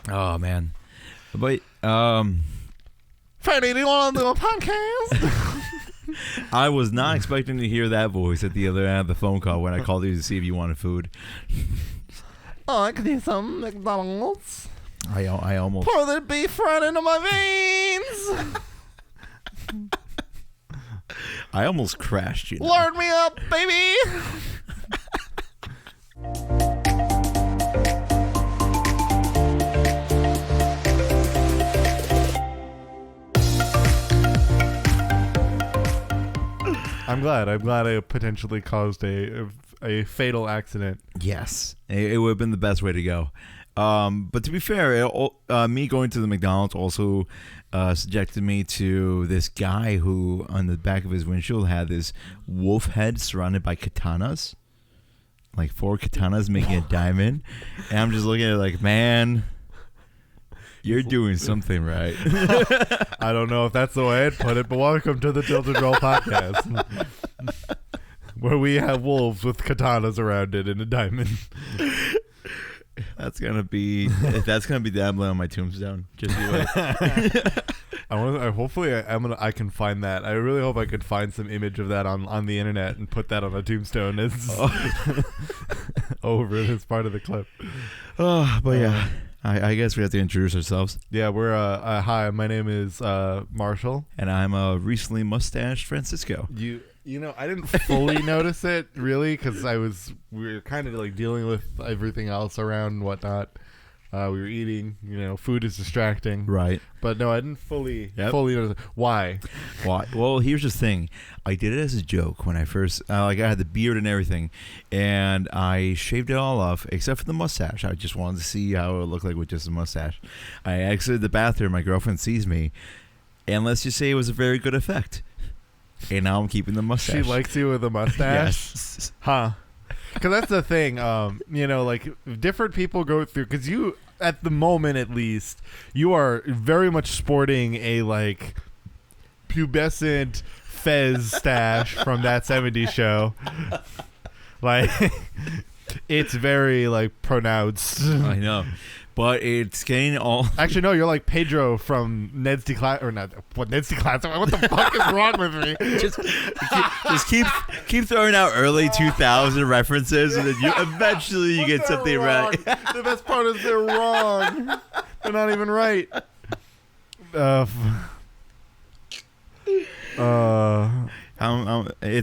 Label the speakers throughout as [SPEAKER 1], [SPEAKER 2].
[SPEAKER 1] Oh man, but
[SPEAKER 2] Freddie, do you want to do a podcast?
[SPEAKER 1] I was not expecting to hear that voice at the other end of the phone call when I called you to see if you wanted food.
[SPEAKER 2] Oh, I could eat some McDonald's.
[SPEAKER 1] I almost
[SPEAKER 2] Pour the beef right into my veins.
[SPEAKER 1] I almost crashed you.
[SPEAKER 2] Lard me up, baby. I'm glad I potentially caused a fatal accident.
[SPEAKER 1] Yes, it would have been the best way to go. But to be fair, me going to the McDonald's also subjected me to this guy who on the back of his windshield had this wolf head surrounded by katanas. Like 4 katanas making a diamond. And I'm just looking at it like, man, you're doing something right.
[SPEAKER 2] I don't know if that's the way I'd put it, but welcome to the Tilted Roll Podcast, where we have wolves with katanas around it in a diamond.
[SPEAKER 1] That's gonna be the emblem on my tombstone. Just you wait.
[SPEAKER 2] I can find that. I really hope I could find some image of that on the internet and put that on a tombstone as over as part of the clip.
[SPEAKER 1] Oh, but yeah. I guess we have to introduce ourselves.
[SPEAKER 2] Yeah, we're hi, my name is Marshall.
[SPEAKER 1] And I'm a recently mustached Francisco.
[SPEAKER 2] You know, I didn't fully notice it, really, because we were kind of like dealing with everything else around and whatnot. We were eating, food is distracting.
[SPEAKER 1] Right.
[SPEAKER 2] But no, I didn't fully notice it. Why?
[SPEAKER 1] Well, here's the thing. I did it as a joke when I first, I had the beard and everything, and I shaved it all off, except for the mustache. I just wanted to see how it would look like with just a mustache. I exited the bathroom, my girlfriend sees me, and let's just say it was a very good effect. And now I'm keeping the mustache.
[SPEAKER 2] She likes you with a mustache?
[SPEAKER 1] Yes.
[SPEAKER 2] Huh. Because that's the thing, like different people go through, because you, at the moment at least, you are very much sporting a like pubescent fez stash from That 70s Show. Like, it's very like pronounced.
[SPEAKER 1] I know. But it's getting all...
[SPEAKER 2] Actually, no, you're like Pedro from Ned's Declass... Or not... What, Ned's Declass? What the fuck is wrong with me?
[SPEAKER 1] Just keep throwing out early 2000 references, and then eventually you get something right.
[SPEAKER 2] The best part is they're wrong. They're not even right.
[SPEAKER 1] It's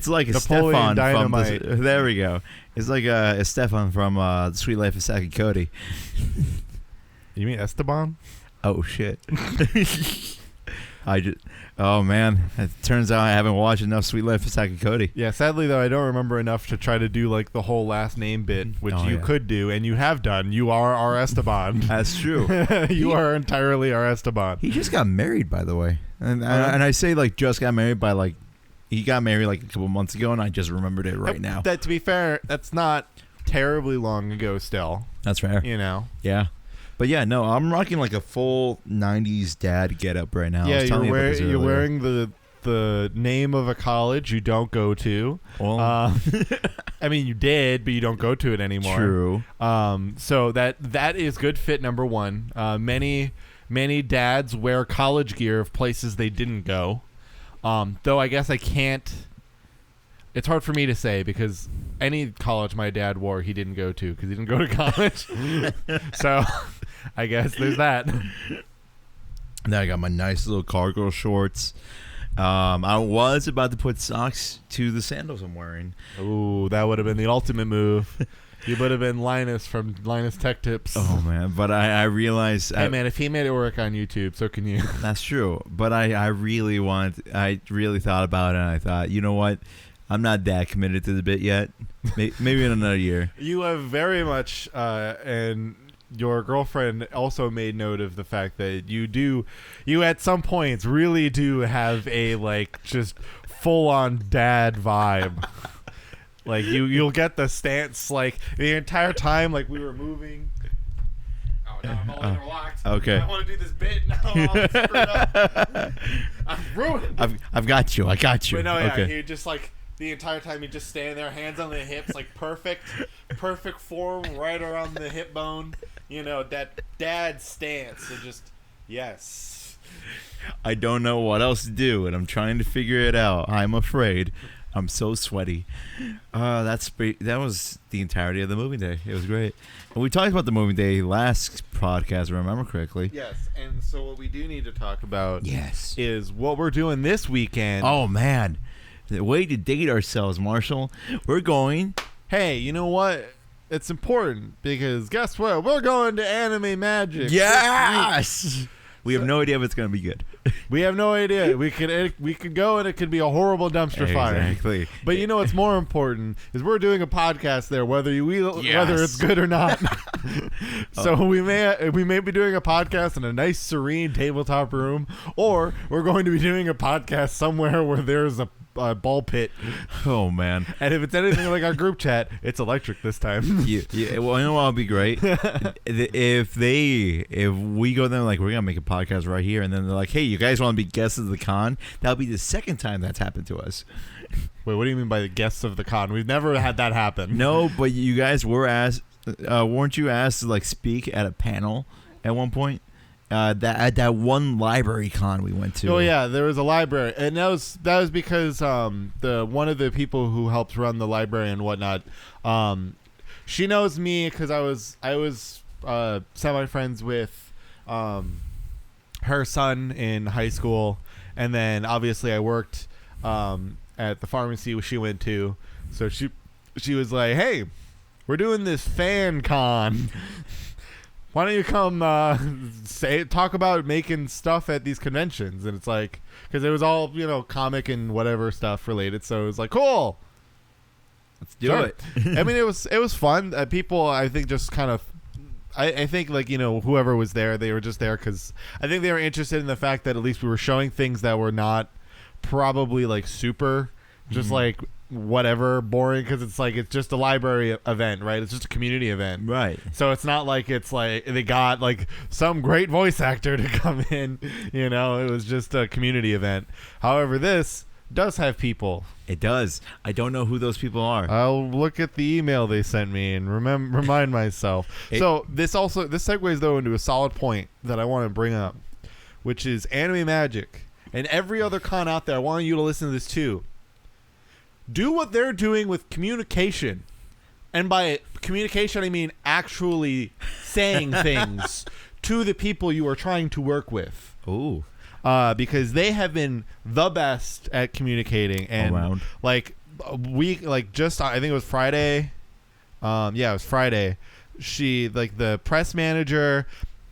[SPEAKER 1] like a
[SPEAKER 2] Napoleon
[SPEAKER 1] Stefan
[SPEAKER 2] Dynamite.
[SPEAKER 1] from... There we go. It's like a Stefan from The Sweet Life of Saki Cody.
[SPEAKER 2] You mean Esteban?
[SPEAKER 1] Oh shit! Oh man! It turns out I haven't watched enough Sweet Life of Saki Cody.
[SPEAKER 2] Yeah, sadly though, I don't remember enough to try to do like the whole last name bit, which you could do, and you have done. You are our Esteban.
[SPEAKER 1] That's true.
[SPEAKER 2] You are entirely our Esteban.
[SPEAKER 1] He just got married, by the way, and I say like just got married by like he got married like a couple months ago, and I just remembered it right now.
[SPEAKER 2] That, to be fair, that's not terribly long ago. Still,
[SPEAKER 1] that's fair. Yeah. But yeah, no, I'm rocking like a full 90s dad getup right now.
[SPEAKER 2] Yeah, you're wearing the name of a college you don't go to.
[SPEAKER 1] Well,
[SPEAKER 2] I mean, you did, but you don't go to it anymore.
[SPEAKER 1] True.
[SPEAKER 2] So that is good fit number one. Many dads wear college gear of places they didn't go. Though I guess I can't. It's hard for me to say because any college my dad wore, he didn't go to because he didn't go to college. So I guess there's that.
[SPEAKER 1] Now I got my nice little cargo shorts. I was about to put socks to the sandals I'm wearing.
[SPEAKER 2] Ooh, that would have been the ultimate move. You would have been Linus from Linus Tech Tips.
[SPEAKER 1] Oh, man. But I realized...
[SPEAKER 2] Hey, man, if he made it work on YouTube, so can you.
[SPEAKER 1] That's true. But I really thought about it, and I thought, you know what? I'm not that committed to the bit yet. Maybe in another year.
[SPEAKER 2] You have very much, and your girlfriend also made note of the fact that you at some points really do have a like just full-on dad vibe. Like you'll get the stance like the entire time like we were moving. Oh, now I'm all interlocked.
[SPEAKER 1] Okay.
[SPEAKER 2] I want to do this bit now. I'm screwed up. I'm ruined.
[SPEAKER 1] I've got you. I got you.
[SPEAKER 2] But no, yeah,
[SPEAKER 1] okay.
[SPEAKER 2] he just like the entire time he just stand there, hands on the hips, like perfect form right around the hip bone. You know that dad stance and just yes.
[SPEAKER 1] I don't know what else to do, and I'm trying to figure it out. I'm afraid. I'm so sweaty. That was the entirety of the movie day. It was great. And we talked about the movie day last podcast, if I remember correctly.
[SPEAKER 2] Yes, and so what we do need to talk about
[SPEAKER 1] is
[SPEAKER 2] what we're doing this weekend.
[SPEAKER 1] Oh, man. The way to date ourselves, Marshall. We're going.
[SPEAKER 2] Hey, you know what? It's important because guess what? We're going to Anime Magic.
[SPEAKER 1] Yes! We have no idea if it's going to be good.
[SPEAKER 2] We have no idea. We could go and it could be a horrible dumpster fire.
[SPEAKER 1] Exactly.
[SPEAKER 2] But you know what's more important is we're doing a podcast there, whether it's good or not. So we may be doing a podcast in a nice serene tabletop room, or we're going to be doing a podcast somewhere where there's a ball pit.
[SPEAKER 1] Oh, man.
[SPEAKER 2] And if it's anything like our group chat, it's electric this time.
[SPEAKER 1] Yeah. Well, you know what would be great? if we go there like, we're going to make a podcast right here, and then they're like, hey, you guys want to be guests of the con? That'll be the second time that's happened to us.
[SPEAKER 2] Wait, what do you mean by the guests of the con? We've never had that happen.
[SPEAKER 1] No, but you guys were asked, weren't you asked to like speak at a panel at one point? At that one library con we went to.
[SPEAKER 2] Oh yeah, there was a library, and that was because the one of the people who helps run the library and whatnot, she knows me because I was semi friends with her son in high school, and then obviously I worked at the pharmacy she went to, so she was like, hey, we're doing this fan con. Why don't you come talk about making stuff at these conventions? And it's like, because it was all, comic and whatever stuff related. So it was like, cool.
[SPEAKER 1] Let's do it.
[SPEAKER 2] I mean, it was fun. People, I think, just kind of, I think, like, whoever was there, they were just there because I think they were interested in the fact that at least we were showing things that were not probably like super, just like whatever boring, because it's just a library event, right? It's just a community event,
[SPEAKER 1] right?
[SPEAKER 2] So it's not like it's like they got like some great voice actor to come in, it was just a community event. However, this does have people.
[SPEAKER 1] It does. I don't know who those people are.
[SPEAKER 2] I'll look at the email they sent me and remind myself. So this segues though into a solid point that I want to bring up, which is Anime Magic and every other con out there. I want you to listen to this too. Do what they're doing with communication. And by communication, I mean actually saying things to the people you are trying to work with.
[SPEAKER 1] Ooh.
[SPEAKER 2] Because they have been the best at communicating. And
[SPEAKER 1] around.
[SPEAKER 2] I think it was Friday. It was Friday. The press manager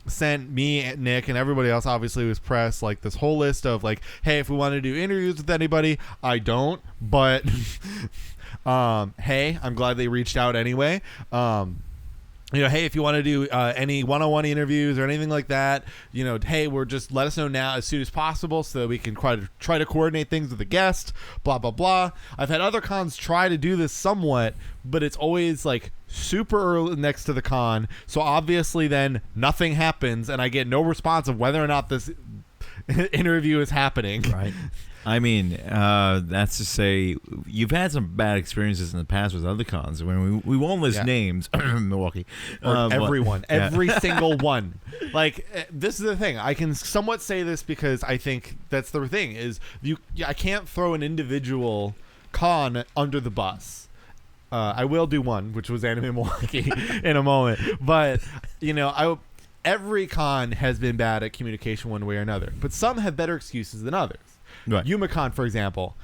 [SPEAKER 2] sent me, Nick, and everybody else obviously was press, like this whole list of like, hey, if we want to do interviews with anybody, I don't, but hey, I'm glad they reached out anyway. Hey, if you want to do any one-on-one interviews or anything like that, hey, let us know now as soon as possible so that we can try to coordinate things with the guest, blah, blah, blah. I've had other cons try to do this somewhat, but it's always like super early next to the con. So obviously then nothing happens and I get no response of whether or not this interview is happening.
[SPEAKER 1] Right. I mean, that's to say, you've had some bad experiences in the past with other cons. When we won't list names, Milwaukee,
[SPEAKER 2] everyone, every single one. Like, this is the thing. I can somewhat say this because I think that's the thing is I can't throw an individual con under the bus. I will do one, which was Anime Milwaukee, in a moment. But every con has been bad at communication one way or another. But some have better excuses than others.
[SPEAKER 1] Right.
[SPEAKER 2] Yumacon, for example,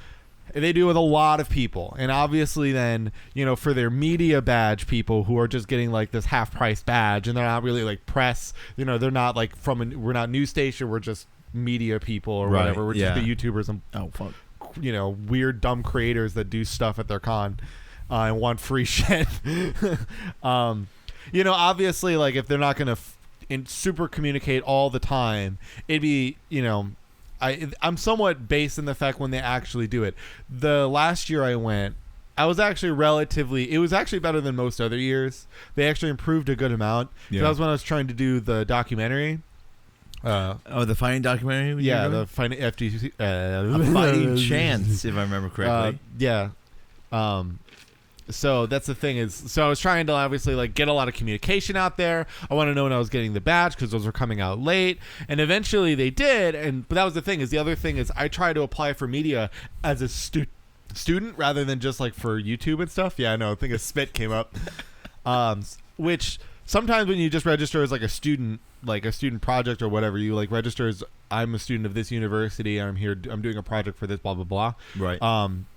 [SPEAKER 2] they do with a lot of people, and obviously then for their media badge people who are just getting like this half price badge, and they're not really like press, they're not like we're not news station, we're just media people or whatever, we're just the YouTubers and weird dumb creators that do stuff at their con and want free shit. Obviously, like if they're not gonna super communicate all the time, it'd be I'm somewhat based in the fact when they actually do it. The last year I went, I was actually it was actually better than most other years. They actually improved a good amount. Yeah. That was when I was trying to do the documentary.
[SPEAKER 1] The fighting documentary?
[SPEAKER 2] Yeah, the fighting FGC.
[SPEAKER 1] A Fighting Chance, if I remember correctly.
[SPEAKER 2] Yeah. So that's the thing is, so I was trying to obviously like get a lot of communication out there. I want to know when I was getting the badge because those were coming out late, and eventually they did. But that was the thing is, the other thing is I try to apply for media as a student rather than just like for YouTube and stuff. Yeah, I know. I think a spit came up. Which sometimes when you just register as like a student project or whatever, you like register as I'm a student of this university. I'm doing a project for this, blah, blah, blah.
[SPEAKER 1] Right.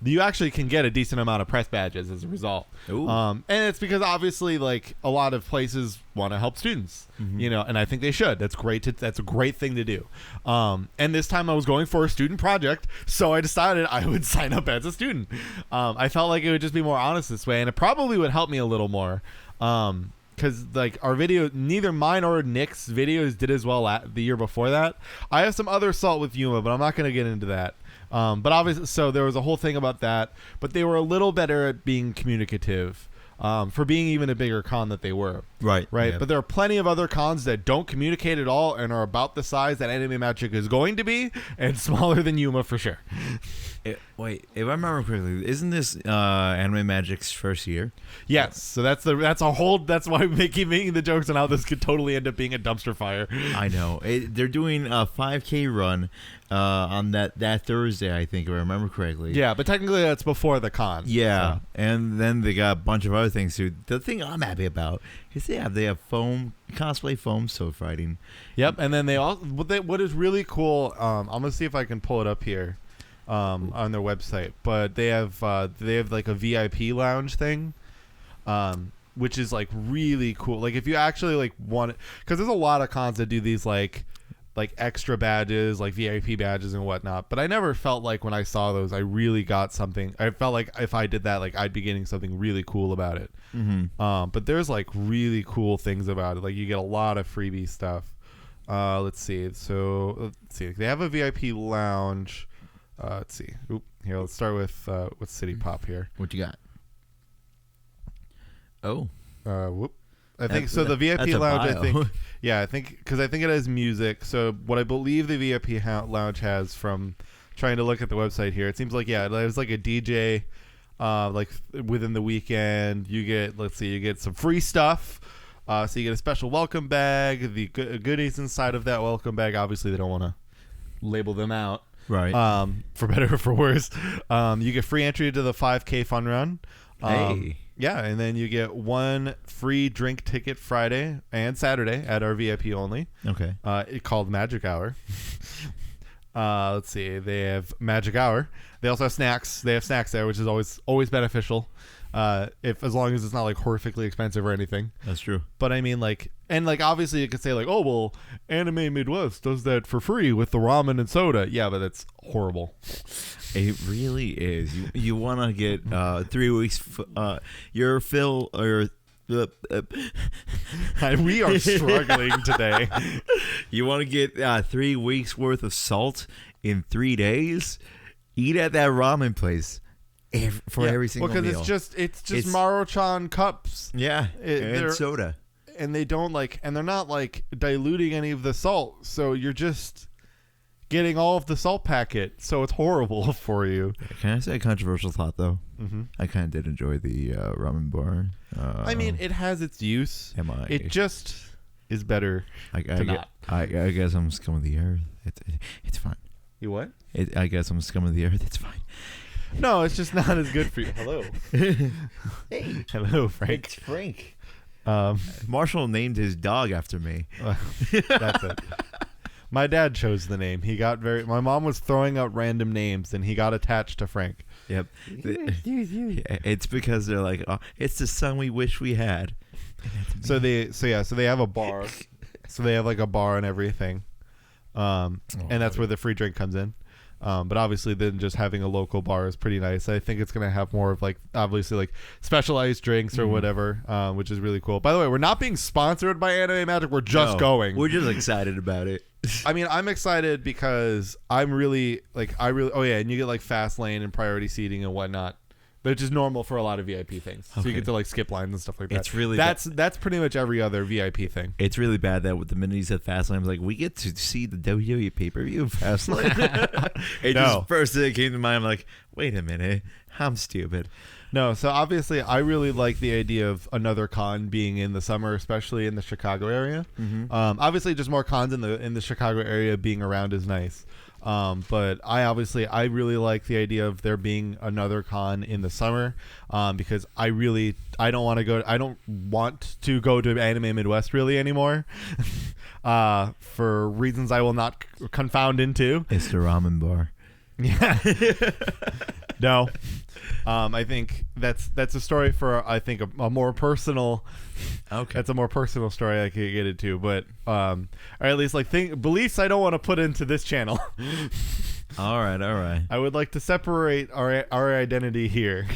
[SPEAKER 2] You actually can get a decent amount of press badges as a result.
[SPEAKER 1] Ooh.
[SPEAKER 2] And it's because obviously like a lot of places want to help students, and I think they should. That's great. That's a great thing to do. And this time I was going for a student project, so I decided I would sign up as a student. I felt like it would just be more honest this way, and it probably would help me a little more. Because like our video, neither mine or Nick's videos did as well the year before that. I have some other salt with Yuma, but I'm not going to get into that. But obviously, so there was a whole thing about that. But they were a little better at being communicative for being even a bigger con that they were.
[SPEAKER 1] Right.
[SPEAKER 2] Right.
[SPEAKER 1] Yeah.
[SPEAKER 2] But there are plenty of other cons that don't communicate at all and are about the size that Anime Magic is going to be, and smaller than Yuma for sure.
[SPEAKER 1] Wait, if I remember correctly, isn't this Anime Magic's first year?
[SPEAKER 2] Yes, so that's why we keep making the jokes on how this could totally end up being a dumpster fire.
[SPEAKER 1] I know. They're doing a 5K run on that Thursday, I think, if I remember correctly.
[SPEAKER 2] Yeah, but technically that's before the con.
[SPEAKER 1] Yeah,
[SPEAKER 2] so.
[SPEAKER 1] and then they got a bunch of other things too. The thing I'm happy about is they have foam cosplay foam sword fighting.
[SPEAKER 2] Yep, and then what is really cool. I'm gonna see if I can pull it up here. On their website, but they have like a VIP lounge thing, which is like really cool. Like if you actually like want it, because there's a lot of cons that do these like extra badges, like VIP badges and whatnot. But I never felt like when I saw those, I really got something. I felt like if I did that, like I'd be getting something really cool about it. But there's like really cool things about it. Like you get a lot of freebie stuff. Let's see. They have a VIP lounge. Let's see. Here, let's start with City Pop here.
[SPEAKER 1] What you got? Oh.
[SPEAKER 2] I think so. The VIP lounge, I think. Yeah, I think because I think it has music. So what I believe the VIP lounge has, from trying to look at the website here, it seems like it was like a DJ. Like within the weekend, you get some free stuff. So you get a special welcome bag. The goodies inside of that welcome bag. Obviously, they don't want to label them out.
[SPEAKER 1] Right.
[SPEAKER 2] For better or for worse. You get free entry to the 5K fun run.
[SPEAKER 1] Hey.
[SPEAKER 2] Yeah, and then you get one free drink ticket Friday and Saturday at our VIP only.
[SPEAKER 1] Okay.
[SPEAKER 2] It called Magic Hour. Let's see. They have Magic Hour. They also have snacks. They have snacks there, which is always beneficial. As long as it's not like horrifically expensive or anything.
[SPEAKER 1] That's true.
[SPEAKER 2] But I mean, obviously you could say like, oh well, Anime Midwest does that for free with the ramen and soda. Yeah, but that's horrible.
[SPEAKER 1] It really is. You want to get 3 weeks. Your fill or.
[SPEAKER 2] We are struggling today.
[SPEAKER 1] You want to get 3 weeks worth of salt in 3 days? Eat at that ramen place. Every single meal.
[SPEAKER 2] Because it's just Maruchan cups.
[SPEAKER 1] Yeah, and soda.
[SPEAKER 2] And they don't and they're not diluting any of the salt, so you're just getting all of the salt packet, so it's horrible for you.
[SPEAKER 1] Can I say a controversial thought though?
[SPEAKER 2] Mm-hmm.
[SPEAKER 1] I kind of did enjoy the ramen bar.
[SPEAKER 2] I mean, it has its use. It just is better
[SPEAKER 1] I guess I'm scum of the earth. It's fine.
[SPEAKER 2] You what?
[SPEAKER 1] I guess I'm scum of the earth. It's fine.
[SPEAKER 2] No, it's just not as good for you. Hello.
[SPEAKER 1] Hey.
[SPEAKER 2] Hello, Frank.
[SPEAKER 1] It's Frank.
[SPEAKER 2] Marshall
[SPEAKER 1] named his dog after me.
[SPEAKER 2] That's it. My dad chose the name. My mom was throwing out random names, and he got attached to Frank.
[SPEAKER 1] Yep. It's because they're like, oh, it's the son we wish we had.
[SPEAKER 2] So they have a bar. So they have a bar and everything. And that's where the free drink comes in. But obviously then just having a local bar is pretty nice. I think it's going to have more of obviously specialized drinks or whatever, which is really cool. By the way, we're not being sponsored by Anime Magic. We're just going.
[SPEAKER 1] We're just excited about it.
[SPEAKER 2] I mean, I'm excited because I'm really oh yeah, and you get fast lane and priority seating and whatnot which is normal for a lot of VIP things. So you get to like skip lines and stuff like that.
[SPEAKER 1] It's really
[SPEAKER 2] that's pretty much every other VIP thing.
[SPEAKER 1] It's really bad that with the minute he said Fastlane, I was like, we get to see the WWE pay-per-view Fastlane. Just first thing that came to mind, I'm like, wait a minute, I'm stupid.
[SPEAKER 2] No, so obviously I really like the idea of another con being in the summer, especially in the Chicago area. Obviously, just more cons in the Chicago area being around is nice. But I really like the idea of there being another con in the summer, because I don't want to go to Anime Midwest really anymore, for reasons I will not confound into.
[SPEAKER 1] It's the ramen bar.
[SPEAKER 2] Yeah. No. I think that's a story for a more personal.
[SPEAKER 1] Okay.
[SPEAKER 2] That's a more personal story I could get into, but or at least beliefs I don't want to put into this channel.
[SPEAKER 1] All right.
[SPEAKER 2] I would like to separate our identity here.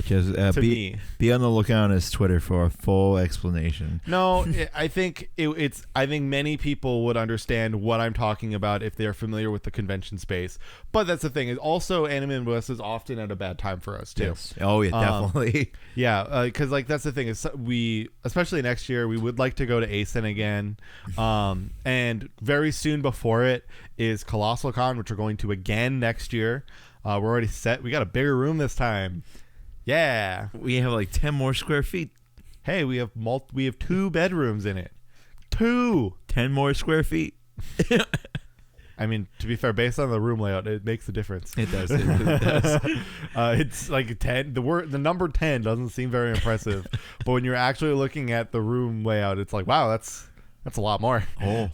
[SPEAKER 1] Just be on the lookout on his Twitter for a full explanation.
[SPEAKER 2] No, I think I think many people would understand what I'm talking about if they're familiar with the convention space. But that's the thing, is also Anime West is often at a bad time for us too.
[SPEAKER 1] Yes. Oh yeah, definitely.
[SPEAKER 2] Yeah, because that's the thing, is especially next year, we would like to go to ASIN again, and very soon before it is Colossal Con, which we're going to again next year. We're already set. We got a bigger room this time. Yeah,
[SPEAKER 1] we have like 10 more square feet.
[SPEAKER 2] Hey, we have 2 bedrooms in it. 10
[SPEAKER 1] more square feet.
[SPEAKER 2] I mean, to be fair, based on the room layout, it makes a difference.
[SPEAKER 1] It does. It really does.
[SPEAKER 2] It's like 10. The number 10 doesn't seem very impressive, but when you're actually looking at the room layout, it's like, wow, that's a lot more.
[SPEAKER 1] Oh,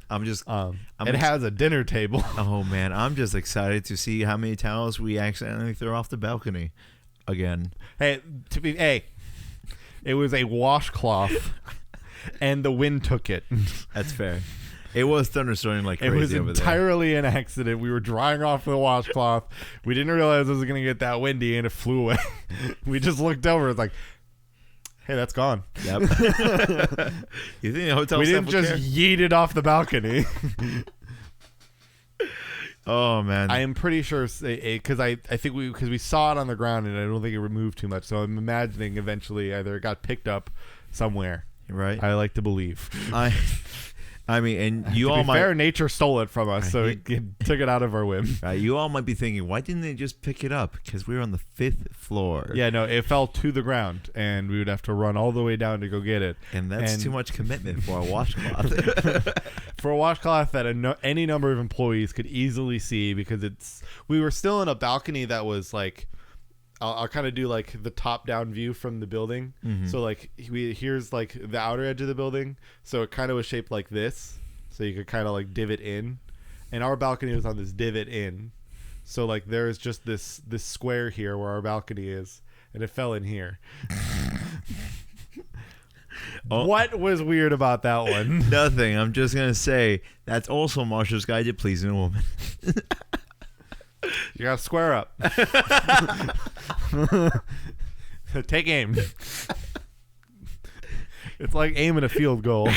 [SPEAKER 1] it
[SPEAKER 2] has a dinner table.
[SPEAKER 1] Oh man, I'm just excited to see how many towels we accidentally throw off the balcony again.
[SPEAKER 2] Hey, it was a washcloth, and the wind took it.
[SPEAKER 1] That's fair. It was thunderstorming like crazy.
[SPEAKER 2] It was
[SPEAKER 1] over
[SPEAKER 2] entirely an accident. We were drying off the washcloth. We didn't realize it was going to get that windy, and it flew away. We just looked over. It's like, hey, that's gone.
[SPEAKER 1] Yep. You think the hotel?
[SPEAKER 2] We didn't just yeet it off the balcony.
[SPEAKER 1] Oh man,
[SPEAKER 2] I am pretty sure because I think because we saw it on the ground, and I don't think it moved too much. So I'm imagining eventually either it got picked up somewhere.
[SPEAKER 1] Right.
[SPEAKER 2] I like to believe.
[SPEAKER 1] I mean, and you all might.
[SPEAKER 2] Fair, nature stole it from us, so it took it out of our whim.
[SPEAKER 1] You all might be thinking, why didn't they just pick it up? Because we were on the 5th floor.
[SPEAKER 2] Yeah, no, it fell to the ground, and we would have to run all the way down to go get it.
[SPEAKER 1] And that's too much commitment for a washcloth.
[SPEAKER 2] For a washcloth that any number of employees could easily see, because we were still in a balcony that was like. I'll kind of do like the top-down view from the building. Mm-hmm. So like here's like the outer edge of the building. So it kind of was shaped like this. So you could kind of like divot in, and our balcony was on this divot in. So like there's just this square here where our balcony is, and it fell in here. What was weird about that one?
[SPEAKER 1] Nothing. I'm just gonna say that's also Marshall's Guide to Pleasing a Woman.
[SPEAKER 2] You gotta square up. Take aim. It's like aiming a field goal.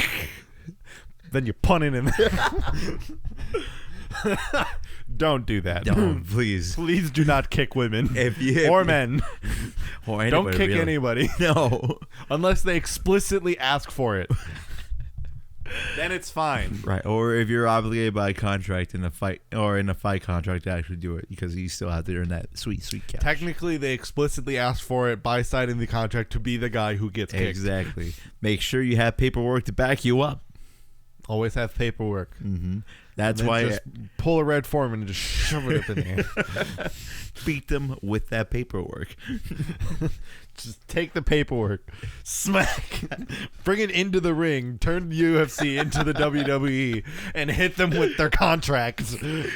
[SPEAKER 2] Then you punt it in there. Don't do that.
[SPEAKER 1] Don't, please.
[SPEAKER 2] Please do not kick women or men.
[SPEAKER 1] Or anybody,
[SPEAKER 2] don't kick
[SPEAKER 1] really.
[SPEAKER 2] anybody.
[SPEAKER 1] No.
[SPEAKER 2] Unless they explicitly ask for it. Then it's fine.
[SPEAKER 1] Right. Or if you're obligated by contract in a fight contract to actually do it, because you still have to earn that sweet cash.
[SPEAKER 2] Technically, they explicitly asked for it by signing the contract to be the guy who gets kicked.
[SPEAKER 1] Exactly. Make sure you have paperwork to back you up.
[SPEAKER 2] Always have paperwork.
[SPEAKER 1] Mm-hmm. That's why
[SPEAKER 2] just pull a red form and just shove it up in there.
[SPEAKER 1] Beat them with that paperwork.
[SPEAKER 2] Just take the paperwork, smack, bring it into the ring, turn the UFC into the WWE, and hit them with their contracts.
[SPEAKER 1] Did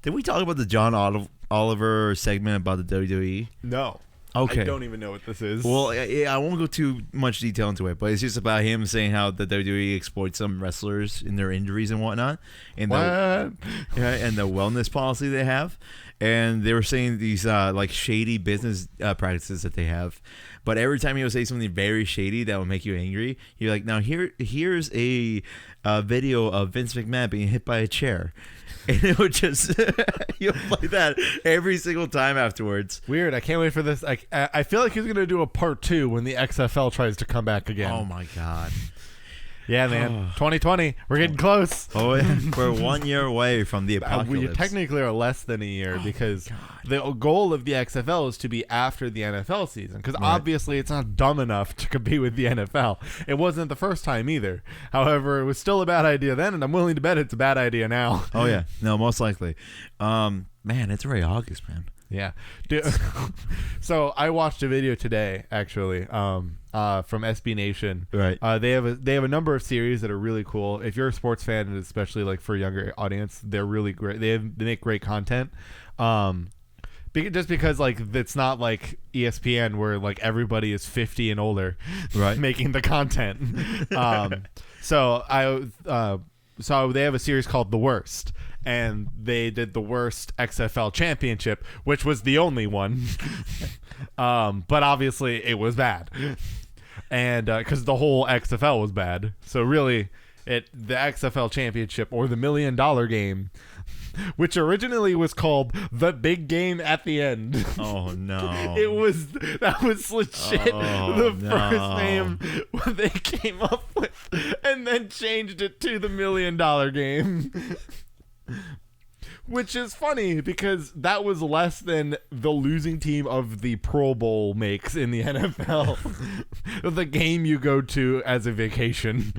[SPEAKER 1] we talk about the John Oliver segment about the WWE?
[SPEAKER 2] No.
[SPEAKER 1] Okay.
[SPEAKER 2] I don't even know what this is.
[SPEAKER 1] Well, I won't go too much detail into it, but it's just about him saying how the WWE exploits some wrestlers in their injuries and whatnot, and and the wellness policy they have. and they were saying these like shady business practices that they have. But every time he would say something very shady that would make you angry, you're like, now here's a video of Vince McMahon being hit by a chair. And it would just you'll play that every single time afterwards.
[SPEAKER 2] Weird. I can't wait for this. I feel like he's gonna do a part 2 when the XFL tries to come back again.
[SPEAKER 1] Oh my god.
[SPEAKER 2] Yeah, man. 2020. We're getting close.
[SPEAKER 1] Oh, yeah. We're 1 year away from the apocalypse.
[SPEAKER 2] We technically are less than a year because the goal of the XFL is to be after the NFL season. Because obviously it's not dumb enough to compete with the NFL. It wasn't the first time either. However, it was still a bad idea then, and I'm willing to bet it's a bad idea now.
[SPEAKER 1] Oh, yeah. No, most likely. Man, it's already August, man.
[SPEAKER 2] Yeah. Dude, so I watched a video today, actually, from SB Nation.
[SPEAKER 1] Right.
[SPEAKER 2] They have a number of series that are really cool. If you're a sports fan, and especially like for a younger audience, they're really great. They make great content. Just because like it's not like ESPN where like everybody is 50 and older,
[SPEAKER 1] right,
[SPEAKER 2] making the content. So they have a series called The Worst. And they did the worst XFL championship, which was the only one. But obviously it was bad. And because the whole XFL was bad. So really, the XFL championship, or the $1 million game, which originally was called The Big Game at the End.
[SPEAKER 1] Oh, no.
[SPEAKER 2] That was legit first name they came up with, and then changed it to the $1 million game. Which is funny because that was less than the losing team of the Pro Bowl makes in the NFL. The game you go to as a vacation.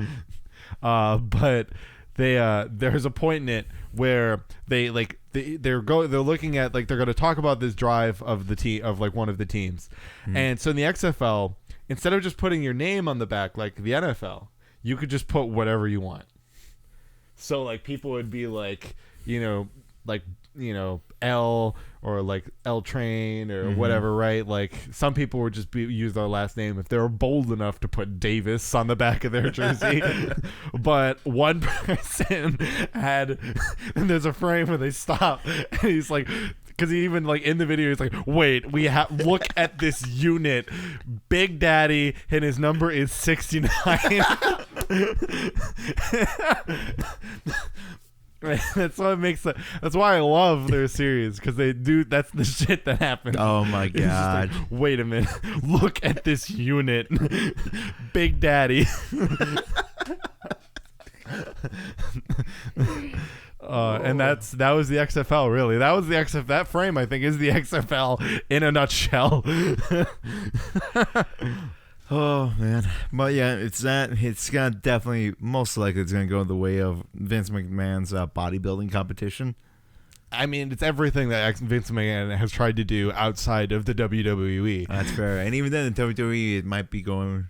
[SPEAKER 2] But there's a point in it where they're looking at, like, they're going to talk about this drive of the team, of like one of the teams. And so in the XFL, instead of just putting your name on the back like the NFL, you could just put whatever you want. So like people would be like, L, or like L Train, or whatever, right? Like some people would just use their last name if they were bold enough to put Davis on the back of their jersey. But one person had, and there's a frame where they stop, and he's like, because he even, like, in the video, he's like, wait, look at this unit. Big Daddy, and his number is 69. That's why I love their series, because they do, that's the shit that happens.
[SPEAKER 1] Oh my god.
[SPEAKER 2] Like, wait a minute. Look at this unit. Big Daddy. And that was the XFL, really. That was the XFL. That frame, I think, is the XFL in a nutshell.
[SPEAKER 1] Oh man, but yeah, it's gonna definitely, most likely, it's gonna go the way of Vince McMahon's bodybuilding competition.
[SPEAKER 2] I mean, it's everything that Vince McMahon has tried to do outside of the WWE.
[SPEAKER 1] That's fair, and even then, in WWE, it might be going.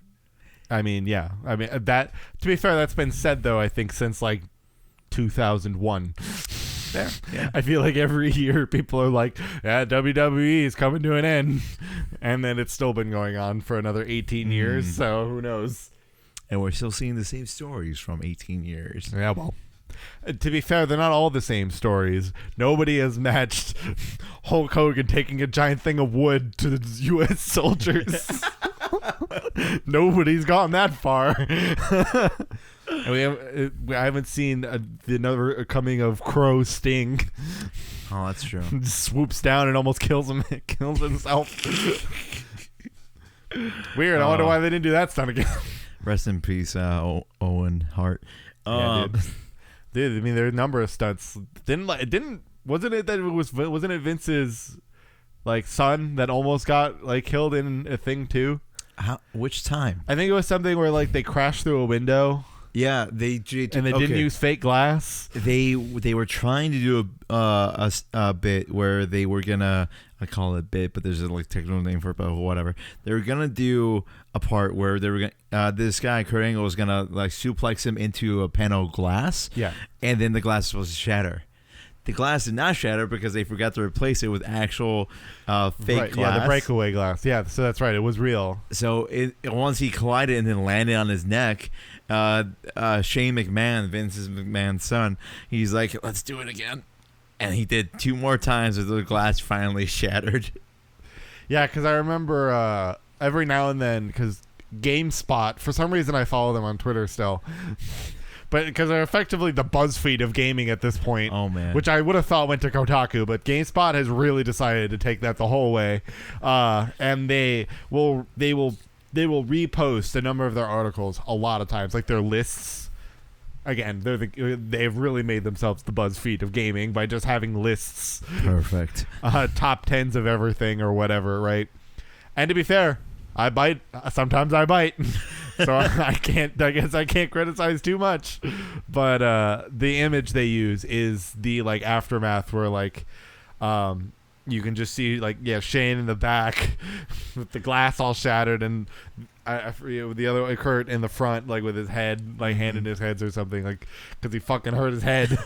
[SPEAKER 2] I mean, yeah. I mean, that, to be fair, that's been said though, I think, since like 2001. There. Yeah. I feel like every year people are like, yeah, WWE is coming to an end. And then it's still been going on for another 18 years, so who knows?
[SPEAKER 1] And we're still seeing the same stories from 18 years.
[SPEAKER 2] Yeah, well, to be fair, they're not all the same stories. Nobody has matched Hulk Hogan taking a giant thing of wood to the U.S. soldiers. Nobody's gotten that far. And I haven't seen another coming of Crow Sting.
[SPEAKER 1] Oh, that's true.
[SPEAKER 2] Swoops down and almost kills himself. Weird. I wonder why they didn't do that stunt again.
[SPEAKER 1] Rest in peace, Owen Hart.
[SPEAKER 2] Yeah, dude. I mean, there are a number of stunts. Wasn't it Vince's like son that almost got like killed in a thing too?
[SPEAKER 1] Which time?
[SPEAKER 2] I think it was something where like they crashed through a window.
[SPEAKER 1] Yeah, and they
[SPEAKER 2] didn't use fake glass.
[SPEAKER 1] They were trying to do a bit where they were gonna, I call it a bit, but there's a like technical name for it, but whatever. They were gonna do a part where they were gonna this guy Kurt Angle was gonna like suplex him into a panel of glass.
[SPEAKER 2] Yeah, and
[SPEAKER 1] then the glass was supposed to shatter. The glass did not shatter because they forgot to replace it with actual fake glass.
[SPEAKER 2] Yeah, the breakaway glass. Yeah, so that's right. It was real.
[SPEAKER 1] So once he collided and then landed on his neck, Shane McMahon, Vince McMahon's son, he's like, let's do it again. And he did 2 more times until the glass finally shattered.
[SPEAKER 2] Yeah, because I remember every now and then, because GameSpot, for some reason I follow them on Twitter still, but because they're effectively the BuzzFeed of gaming at this point.
[SPEAKER 1] Oh, man.
[SPEAKER 2] Which I would have thought went to Kotaku, but GameSpot has really decided to take that the whole way, and they will repost a number of their articles a lot of times, like their lists. Again, they've really made themselves the BuzzFeed of gaming by just having lists.
[SPEAKER 1] Perfect.
[SPEAKER 2] Top 10s of everything or whatever, right? And to be fair, I bite. Sometimes I bite. So I guess I can't criticize too much. But the image they use is the like aftermath where like you can just see like Shane in the back with the glass all shattered, and I forget the other Kurt in the front like with his head like hand in his head or something, like because he fucking hurt his head.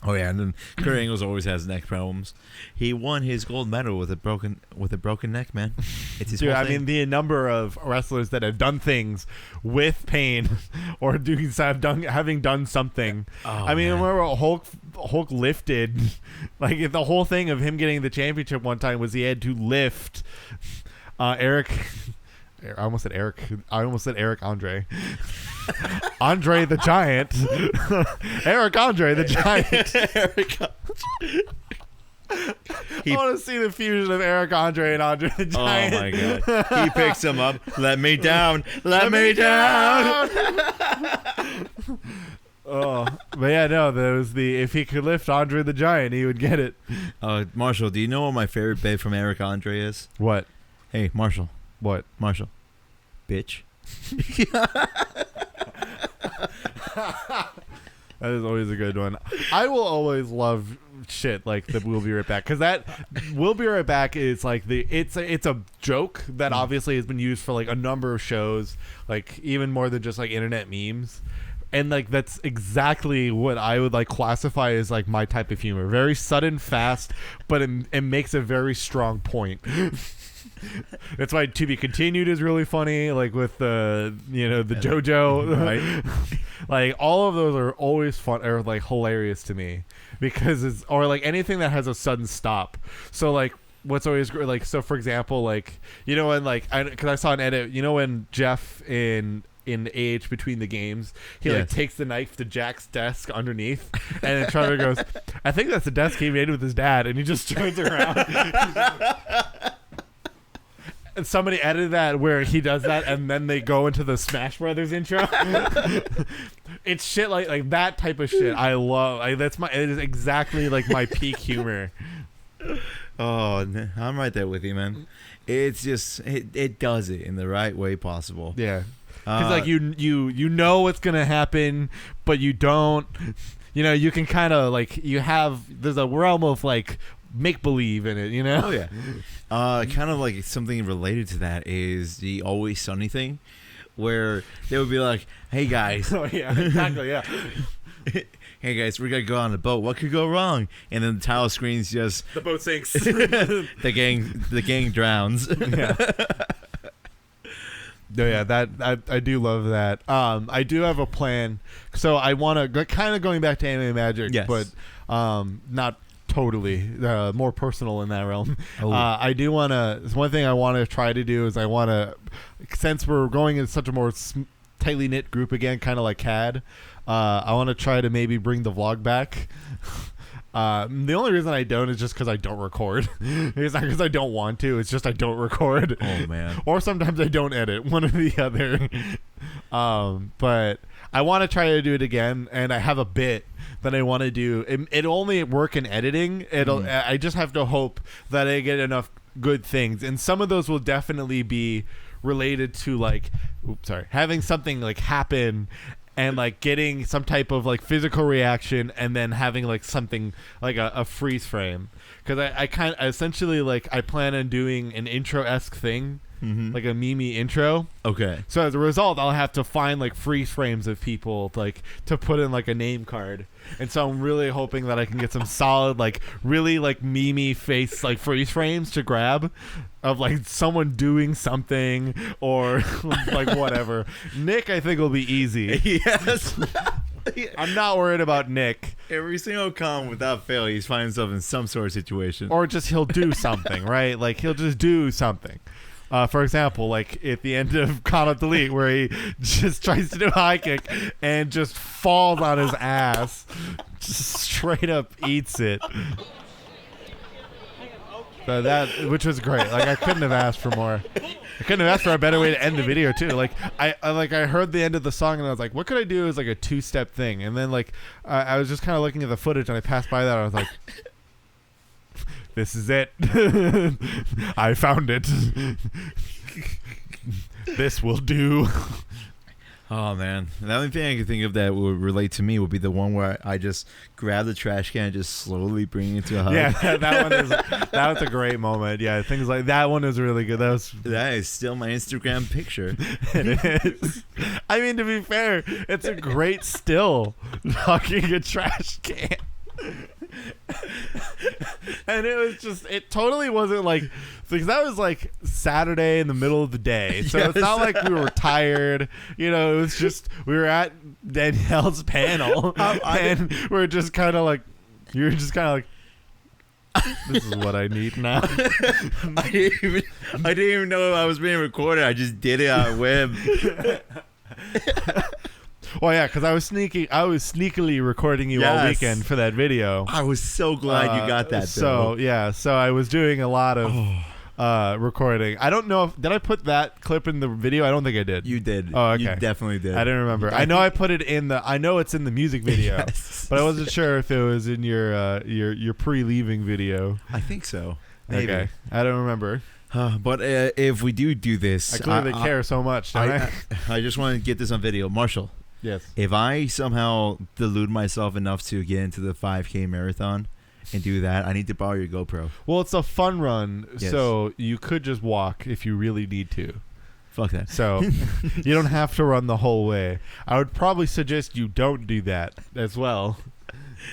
[SPEAKER 1] Oh yeah, and then Kurt Angle always has neck problems. He won his gold medal with a broken neck, man. It's his
[SPEAKER 2] Dude,
[SPEAKER 1] whole
[SPEAKER 2] I
[SPEAKER 1] thing.
[SPEAKER 2] mean the number of wrestlers that have done things with pain or having done something.
[SPEAKER 1] Oh,
[SPEAKER 2] I mean,
[SPEAKER 1] man.
[SPEAKER 2] remember Hulk lifted, like the whole thing of him getting the championship one time was he had to lift Eric. I almost said Eric Andre. Andre the Giant. Eric Andre the Giant. I want to see the fusion of Eric Andre and Andre the Giant.
[SPEAKER 1] Oh my god. He picks him up. Let me down. Let me down.
[SPEAKER 2] Oh, but yeah, no, there was if he could lift Andre the Giant, he would get it.
[SPEAKER 1] Marshall, do you know what my favorite bit from Eric Andre is?
[SPEAKER 2] What?
[SPEAKER 1] Hey, Marshall.
[SPEAKER 2] What?
[SPEAKER 1] Marshall. Bitch.
[SPEAKER 2] That is always a good one. I will always love shit like the "We'll Be Right Back" because that "We'll Be Right Back" is like it's a joke that obviously has been used for like a number of shows, like even more than just like internet memes. And like that's exactly what I would like classify as like my type of humor. Very sudden, fast, but it makes a very strong point. That's why "To Be Continued" is really funny, like with the the JoJo,
[SPEAKER 1] Right.
[SPEAKER 2] Like all of those are always fun or like hilarious to me because it's or like anything that has a sudden stop. So like what's always great, like so for example, like when like because I saw an edit, when Jeff in AH Between the Games, he like takes the knife to Jack's desk underneath, and then Trevor goes, "I think that's the desk he made with his dad," and he just turns around. And somebody edited that where he does that, and then they go into the Smash Brothers intro. It's shit like that type of shit. I love. It is exactly like my peak humor.
[SPEAKER 1] Oh, I'm right there with you, man. It's just it does it in the right way possible.
[SPEAKER 2] Yeah, because like you know what's gonna happen, but you don't. You can kind of like there's a realm of like make believe in it.
[SPEAKER 1] Oh yeah. Kind of like something related to that is the Always Sunny thing, where they would be like, "Hey guys."
[SPEAKER 2] Oh yeah, exactly. Yeah.
[SPEAKER 1] Hey guys, we're gonna go on a boat. What could go wrong? And then the title screen's just
[SPEAKER 2] the boat sinks.
[SPEAKER 1] the gang drowns.
[SPEAKER 2] Yeah. No, yeah, that I do love that. I do have a plan. So I want to kind of going back to Anime Magic,
[SPEAKER 1] yes.
[SPEAKER 2] but not totally. More personal in that realm.
[SPEAKER 1] Oh.
[SPEAKER 2] I do want to. One thing I want to try to do is I want to, since we're going in such a more tightly knit group again, kind of like CAD. I want to try to maybe bring the vlog back. The only reason I don't is just because I don't record. It's not because I don't want to. It's just I don't record.
[SPEAKER 1] Oh man.
[SPEAKER 2] Or sometimes I don't edit. One or the other. But I want to try to do it again, and I have a bit that I want to do. It'll only work in editing. I just have to hope that I get enough good things, and some of those will definitely be related to like, having something like happen. And like getting some type of like physical reaction, and then having like something like a freeze frame, because I essentially like I plan on doing an intro-esque thing, like a meme intro.
[SPEAKER 1] Okay.
[SPEAKER 2] So as a result, I'll have to find like freeze frames of people like to put in like a name card, and so I'm really hoping that I can get some solid like really like meme face like freeze frames to grab. Of like someone doing something or like whatever. Nick, I think will be easy.
[SPEAKER 1] Yes.
[SPEAKER 2] I'm not worried about Nick.
[SPEAKER 1] Every single con, without fail, he's finding himself in some sort of situation.
[SPEAKER 2] Or just he'll do something, right? Like he'll just do something. For example, like at the end of Con of Delete, where he just tries to do a high kick and just falls on his ass, just straight up eats it. So that, which was great. Like I couldn't have asked for more. I couldn't have asked for a better way to end the video too. Like I heard the end of the song and I was like, what could I do as like a 2-step thing? And then like I was just kind of looking at the footage and I passed by that. And I was like, this is it. I found it. This will do.
[SPEAKER 1] Oh man, the only thing I can think of that would relate to me would be the one where I just grab the trash can and just slowly bring it to a hug.
[SPEAKER 2] Yeah, that was a great moment. Yeah, things like that one was really good.
[SPEAKER 1] That is still my Instagram picture.
[SPEAKER 2] It is. I mean, to be fair, it's a great still hugging a trash can. And it totally wasn't like, because that was like Saturday in the middle of the day, so yes. It's not like we were tired, it was just we were at Danielle's panel and we're just kind of like, you're just kind of like, this is what I need now.
[SPEAKER 1] I didn't even know I was being recorded. I just did it on web.
[SPEAKER 2] Well, yeah, because I was sneakily recording you all weekend for that video.
[SPEAKER 1] I was so glad you got that.
[SPEAKER 2] So I was doing a lot of recording. I don't know did I put that clip in the video? I don't think I did.
[SPEAKER 1] You did.
[SPEAKER 2] Oh, okay.
[SPEAKER 1] You definitely did.
[SPEAKER 2] I didn't remember. I know I put it in I know it's in the music video, yes. But I wasn't sure if it was in your pre-leaving video.
[SPEAKER 1] I think so. Maybe.
[SPEAKER 2] Okay. I don't remember.
[SPEAKER 1] But if we do this,
[SPEAKER 2] I clearly care so much. Don't
[SPEAKER 1] I just want to get this on video, Marshall.
[SPEAKER 2] Yes.
[SPEAKER 1] If I somehow delude myself enough to get into the 5K marathon and do that, I need to borrow your GoPro.
[SPEAKER 2] Well, it's a fun run,
[SPEAKER 1] yes.
[SPEAKER 2] So you could just walk if you really need to.
[SPEAKER 1] Fuck that.
[SPEAKER 2] So you don't have to run the whole way. I would probably suggest you don't do that as well,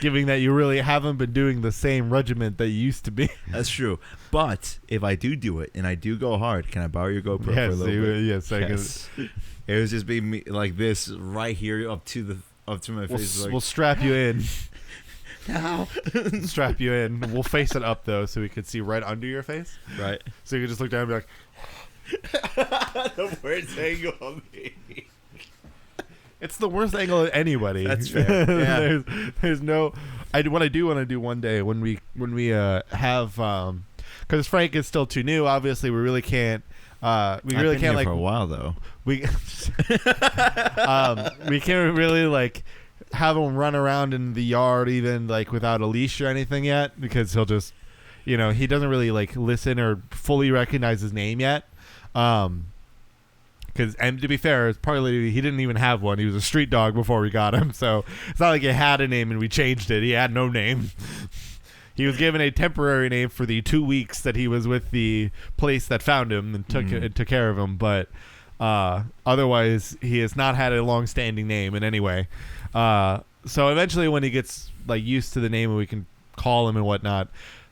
[SPEAKER 2] given that you really haven't been doing the same regiment that you used to be.
[SPEAKER 1] That's true. But if I do it and I do go hard, can I borrow your GoPro for a little bit?
[SPEAKER 2] Yes, I can.
[SPEAKER 1] It was just being me like this right here up to my face.
[SPEAKER 2] We'll strap you in.
[SPEAKER 1] Now.
[SPEAKER 2] Strap you in. We'll face it up though, so we could see right under your face.
[SPEAKER 1] Right.
[SPEAKER 2] So you could just look down and be like,
[SPEAKER 1] the worst angle of me.
[SPEAKER 2] It's the worst angle of anybody.
[SPEAKER 1] That's fair. Yeah.
[SPEAKER 2] There's no. What I do want to do one day when we have because Frank is still too new. Obviously, we really can't. We really can't like
[SPEAKER 1] for a while though.
[SPEAKER 2] We can't really like have him run around in the yard even like without a leash or anything yet, because he'll just he doesn't really like listen or fully recognize his name yet. Because, and to be fair, it's partly he didn't even have one. He was a street dog before we got him, so it's not like he had a name and we changed it. He had no name. He was given a temporary name for the 2 weeks that he was with the place that found him and took care of him. But otherwise, he has not had a long-standing name in any way. So eventually, when he gets like used to the name and we can call him and whatnot,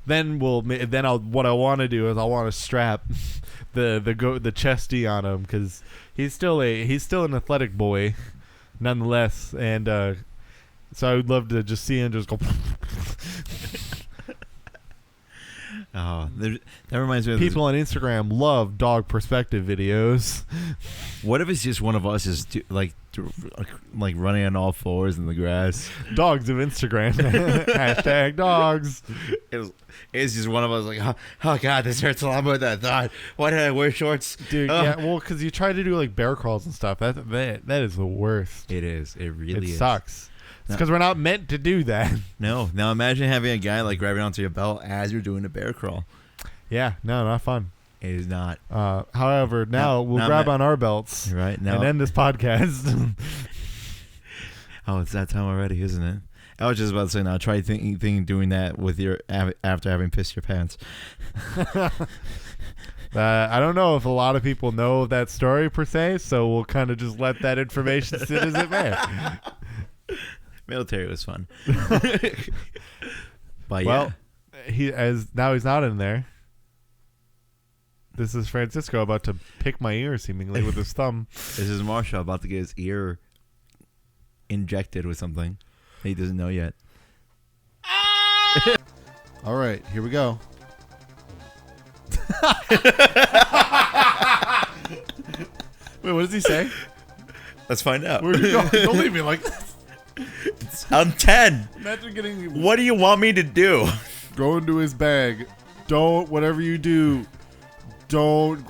[SPEAKER 2] then what I want to do is I want to strap the chesty on him, because he's still an athletic boy, nonetheless, and so I would love to just see him just go.
[SPEAKER 1] Oh, that reminds me of
[SPEAKER 2] people on Instagram love dog perspective videos.
[SPEAKER 1] What if it's just one of us is like running on all fours in the grass?
[SPEAKER 2] Dogs of Instagram. Hashtag dogs.
[SPEAKER 1] It's just one of us like, oh god, this hurts a lot more than I thought. Why did I wear shorts?
[SPEAKER 2] Dude, yeah, well, because you try to do like bear crawls and stuff. That is the worst.
[SPEAKER 1] It is. It really is.
[SPEAKER 2] It sucks. It's because we're not meant to do that.
[SPEAKER 1] No. Now imagine having a guy like grabbing onto your belt as you're doing a bear crawl.
[SPEAKER 2] Yeah, no, not fun.
[SPEAKER 1] It is not.
[SPEAKER 2] However, now we'll grab on our belts
[SPEAKER 1] right now
[SPEAKER 2] and end this podcast.
[SPEAKER 1] Oh, it's that time already, isn't it? I was just about to say, now try doing that with your after having pissed your pants.
[SPEAKER 2] I don't know if a lot of people know that story per se, so we'll kind of just let that information sit as it may.
[SPEAKER 1] Military was fun. But
[SPEAKER 2] well, he's not in there. This is Francisco about to pick my ear seemingly with his thumb.
[SPEAKER 1] This is Marshall about to get his ear injected with something he doesn't know yet.
[SPEAKER 2] All right, here we go. Wait, what does he say?
[SPEAKER 1] Let's find out.
[SPEAKER 2] Where'd you go? Don't leave me like this.
[SPEAKER 1] I'm 10.
[SPEAKER 2] Imagine getting
[SPEAKER 1] What do you want me to do?
[SPEAKER 2] go into his bag. Don't, whatever you do, don't